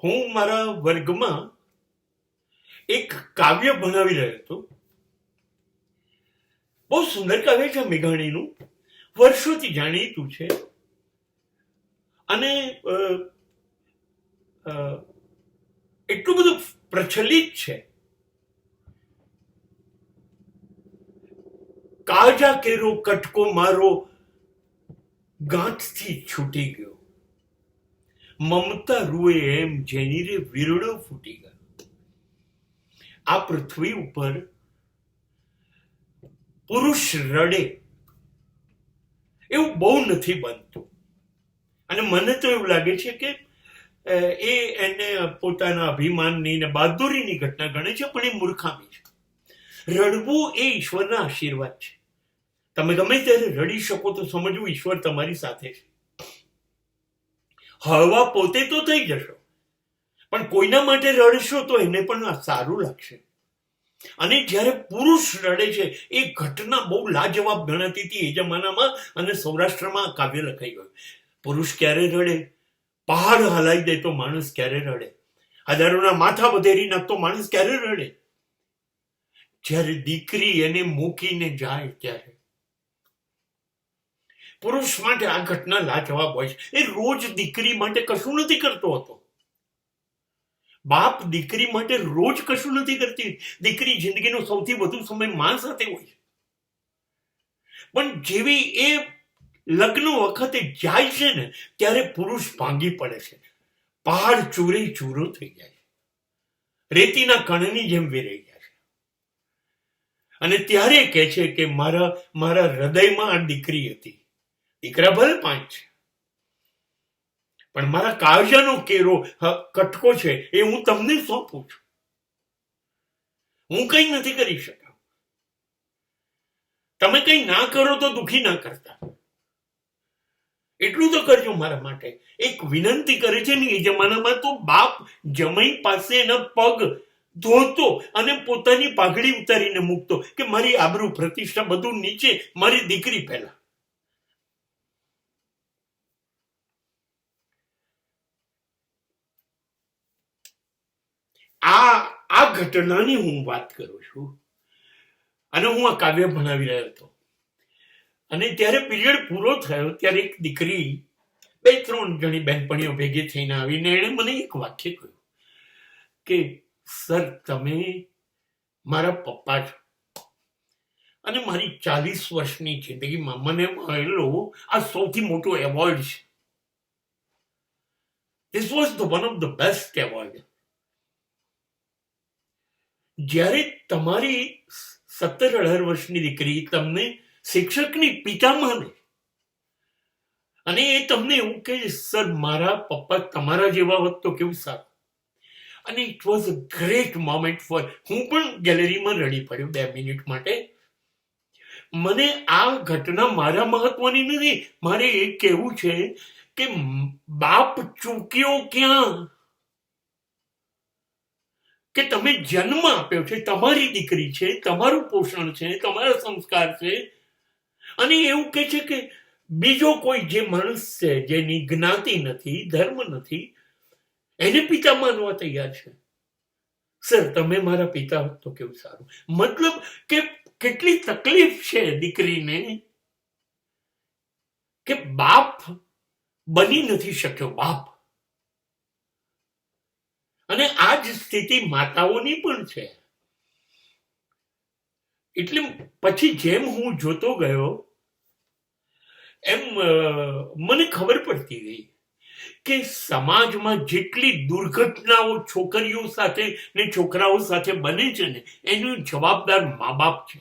હું મારા વર્ગમાં એક કાવ્ય ભણાવી રહ્યો હતો. બહુ સુંદર કાવ્ય છે, મેઘાણીનું, વર્ષોથી જાણીતું છે અને એટલું બધું પ્રચલિત છે. કાજા કેરો કટકો મારો ગાંઠથી છૂટી ગયો, મમતા રૂએ એમ જેની રે વીરડો ફૂટી ગયો. આ પૃથ્વી ઉપર પુરુષ રડે એવું બહુ નથી બનતું. અને મને તો એવું લાગે છે કે એને પોતાના અભિમાનની ને બહાદુરીની ઘટના ગણે છે, પણ એ મૂર્ખામી છે. રડવું એ ઈશ્વરના આશીર્વાદ છે. તમે ગમે ત્યારે રડી શકો તો સમજવું ઈશ્વર તમારી સાથે છે. હળવા પોતે તો થઈ જશો, પણ કોઈના માટે રડશો તો એને પણ સારું લાગશે. અને જ્યારે પુરુષ રડે છે એ ઘટના બહુ લાજવાબ ગણાતી હતી એ જમાનામાં, અને સૌરાષ્ટ્રમાં કાવ્ય લખાઈ ગયું. પુરુષ ક્યારે રડે? પહાડ હલાઈ દે તો માણસ ક્યારે રડે? હજારોના માથા વધેરી નાખતો માણસ ક્યારે રડે? જ્યારે દીકરી એને મૂકીને જાય ત્યારે. પુરુષ માટે આ ઘટના લાજવાબ હોય છે. એ રોજ દીકરી માટે કશું નથી કરતો હતો. બાપ દીકરી માટે રોજ કશું નથી કરતી. દીકરી જિંદગીનો સૌથી વધુ સમય માં સાથે હોય છે. પણ જેવી એ લગ્ન વખતે જાય છે ને ત્યારે પુરુષ ભાંગી પડે છે. પહાડ ચૂરે ચૂરો થઈ જાય છે, રેતીના કણની જેમ વેરાઈ જાય છે. અને ત્યારે કહે છે કે મારા હૃદયમાં આ દીકરી હતી. દીકરા ભલે 5 છે, પણ મારા કાવ્યનો કેરો કટકો છે એ હું તમને સોંપું છું. હું કઈ નથી કરી શકતો. તમે કઈ ના કરો તો દુખી ના કરતા. એટલું તો કરજો મારા માટે. એક વિનંતી કરે છે ને. એ જમાનામાં તો બાપ જમાઈ પાસે એના પગ ધોતો અને પોતાની પાઘડી ઉતારીને મૂકતો કે મારી આબરૂ પ્રતિષ્ઠા બધું નીચે, મારી દીકરી પહેલા. આ ઘટનાની હું વાત કરું છું. અને હું આ કાવ્ય ભણાવી રહ્યો હતો. અને ત્યારે પીરિયડ પૂરો થયો ત્યારે એક દીકરી 2-3 જણી બહેનપણીઓ ભેગી થઈને આવીને એણે મને એક વાક્ય કહ્યું કે સર, તમે મારા પપ્પા છો અને મારી 40 વર્ષની જિંદગીમાં મને મળેલો આ સૌથી મોટો એવોર્ડ છે. This was the one of the best award. જ્યારે તમારી 17-18 વર્ષની દીકરી તમને શિક્ષકની પિતા માને અને એ તમને એવું કહે, સર મારા પપ્પા તમારા જેવા હોત તો કેવું સારું. અને it was a great moment for. હું પણ ગેલેરીમાં રડી પડ્યો 2 મિનિટ માટે. મને આ ઘટના મારા મહત્વની નથી. મારે એ કહેવું છે કે બાપ ચૂક્યો ક્યાં? કે તમે જન્મ આપ્યો છે, તમારી દીકરી છે, તમારું પોષણ છે, તમારા સંસ્કાર છે, અને એવું કે છે કે બીજો કોઈ જે માણસ છે જેની જ્ઞાતિ નથી, ધર્મ નથી, એને પિતા માનવા તૈયાર છે. સર તમે મારા પિતા હોત તો કેવું સારું. મતલબ કે કેટલી તકલીફ છે દીકરીને કે બાપ બની નથી શક્યો બાપ. અને આ જ સ્થિતિ માતાઓની પણ છે. એટલે પછી જેમ હું જોતો ગયો એમ મને ખબર પડતી ગઈ કે સમાજમાં જેટલી દુર્ઘટનાઓ છોકરીઓ સાથે ને છોકરાઓ સાથે બને છે ને એનું જવાબદાર મા બાપ છે.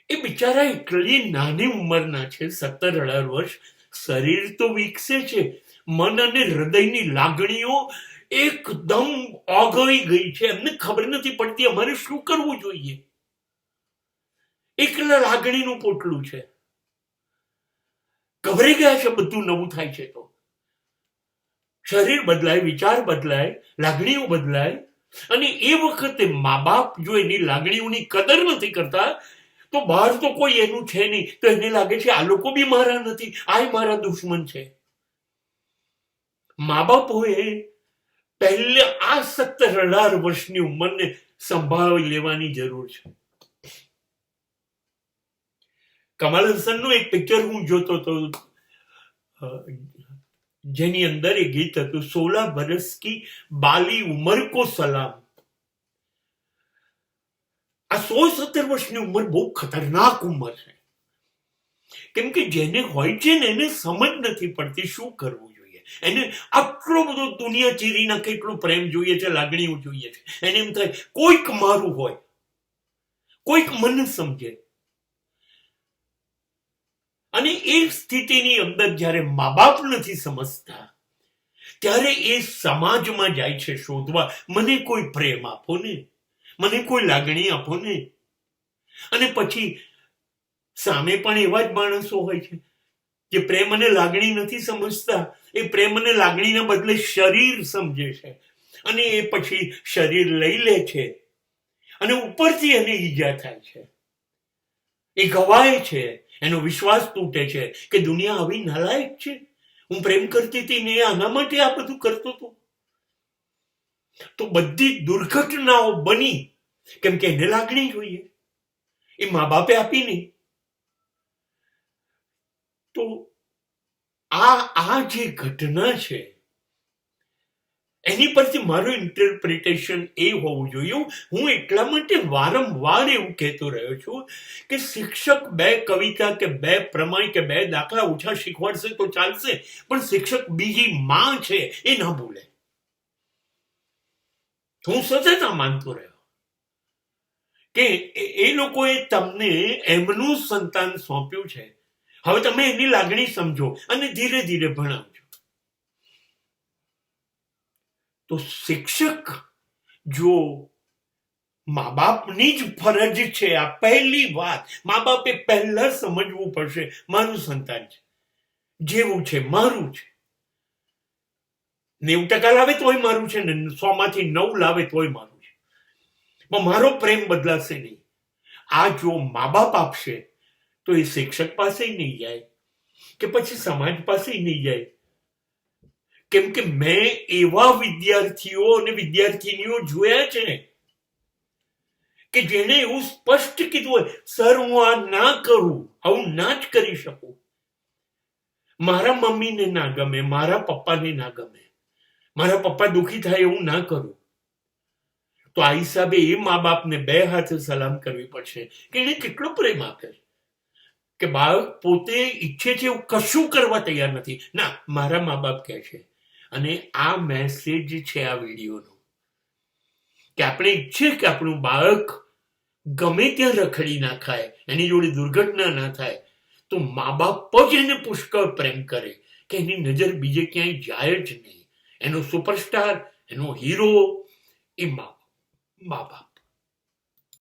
એ બિચારા એટલી નાની ઉંમરના છે, 17-18 વર્ષ. શરીર તો વિકસે છે, મન અને હૃદયની લાગણીઓ એકદમ ઓગળી ગઈ છે. એમને ખબર નથી પડતી અમારે શું કરવું જોઈએ. એકલા લાગણીનું પોટલું છે. ગભરાઈ ગયા છે. બધું નવું થાય છે તો શરીર બદલાય, વિચાર બદલાય, લાગણીઓ બદલાય. અને એ વખતે મા બાપ જો એની લાગણીઓની કદર નથી કરતા તો બહાર તો કોઈ એનું છે નહીં, તો એને લાગે છે આ લોકો બી મારા નથી, આ મારા દુશ્મન છે. મા બાપોએ પહેલે આ 17-18 વર્ષની ઉંમરને સંભાળી લેવાની જરૂર છે. કમલ હસનનું એક પિક્ચર હું જોતો હતો, જેની અંદર એ ગીત હતું, 16 બરસ કી બાલી ઉંમર કો સલામ. આ 16-17 વર્ષની ઉંમર બહુ ખતરનાક ઉંમર છે. કેમ કે જેને હોય છે ને એને સમજ નથી પડતી શું કરવું જોઈએ. એને આટલો બધો દુનિયા ચીરી નાખે એટલો પ્રેમ જોઈએ છે, લાગણીઓ જોઈએ છે. એને એમ થાય કોઈક મારું હોય, કોઈક મને સમજે. અને એ સ્થિતિની અંદર જ્યારે મા બાપ નથી સમજતા, ત્યારે એ સમાજમાં જાય છે શોધવા, મને કોઈ પ્રેમ આપો ને, મને કોઈ લાગણી આપો ને. અને પછી સામે પણ એવા જ માણસો હોય છે જે પ્રેમ અને લાગણી નથી સમજતા. એ પ્રેમ અને લાગણીના બદલે શરીર સમજે છે, અને એ પછી શરીર લઈ લે છે, અને ઉપરથી એને ઈજા થાય છે, એ ગવાય છે, એનો વિશ્વાસ તૂટે છે કે દુનિયા આવી નાલાયક છે. હું પ્રેમ કરતી હતી ને આના માટે આ બધું કરતો હતો. તો બધી દુર્ઘટનાઓ બની કેમ કે એને લાગણી જોઈએ, એ મા બાપે આપી નહીં. તો આ જે ઘટના છે એની પરથી મારું ઇન્ટરપ્રિટેશન એ હોવું જોઈએ. હું એટલા માટે વારંવાર એવું કહેતો રહ્યો છું કે શિક્ષક 2 કવિતા કે 2 પ્રમેય કે 2 દાખલા ઓછા શીખવાડશે તો ચાલશે, પણ શિક્ષક બીજી માં છે એ ના ભૂલે. હું સતત આ માનતો રહ્યો કે એ લોકોએ તમને એમનું સંતાન સોંપ્યું છે, હવે તમે એની લાગણી સમજો અને ધીરે ધીરે ભણાવજો. તો શિક્ષક જો મા બાપની જ ફરજ છે, આ પહેલી વાત મા બાપે પહેલા સમજવું પડશે, મારું સંતાન છે, જેવું છે મારું છે. 90% લાવે તોય મારું છે ને 100 માંથી 9 લાવે તોય મારું છે, પણ મારો પ્રેમ બદલાશે નહીં. આ જો મા બાપ આપશે તો એ શિક્ષક પાસે નહીં જાય કે પછી સમાજ પાસે નહીં જાય. કેમ કે મેં એવા વિદ્યાર્થીઓ અને વિદ્યાર્થીનીઓ જોયા છે કે જેને એવું સ્પષ્ટ કીધું હોય, સર હું આ ના કરું, આવું ના જ કરી શકું. મારા મમ્મીને ના ગમે, મારા પપ્પાને ના ગમે, મારા પપ્પા દુઃખી થાય એવું ના કરું. તો આ હિસાબે એ મા બાપને 2 હાથે સલામ કરવી પડશે કે એને કેટલો પ્રેમ આપે છે. કે બાળક પોતે ઈચ્છે છે એવું કશું કરવા તૈયાર નથી. ના, મારા મા બાપ કહે છે. અને આ મેસેજ છે આ વિડીયોનો, કે આપણે ઈચ્છીએ કે આપણું બાળક ગમે ત્યાં રખડી ના ખાય, એની જોડે દુર્ઘટના ના થાય, તો મા બાપ જ એને પુષ્કળ પ્રેમ કરે કે એની નજર બીજે ક્યાંય જાય જ નહીં. એનો સુપરસ્ટાર, એનો હીરો એ મા બાપ.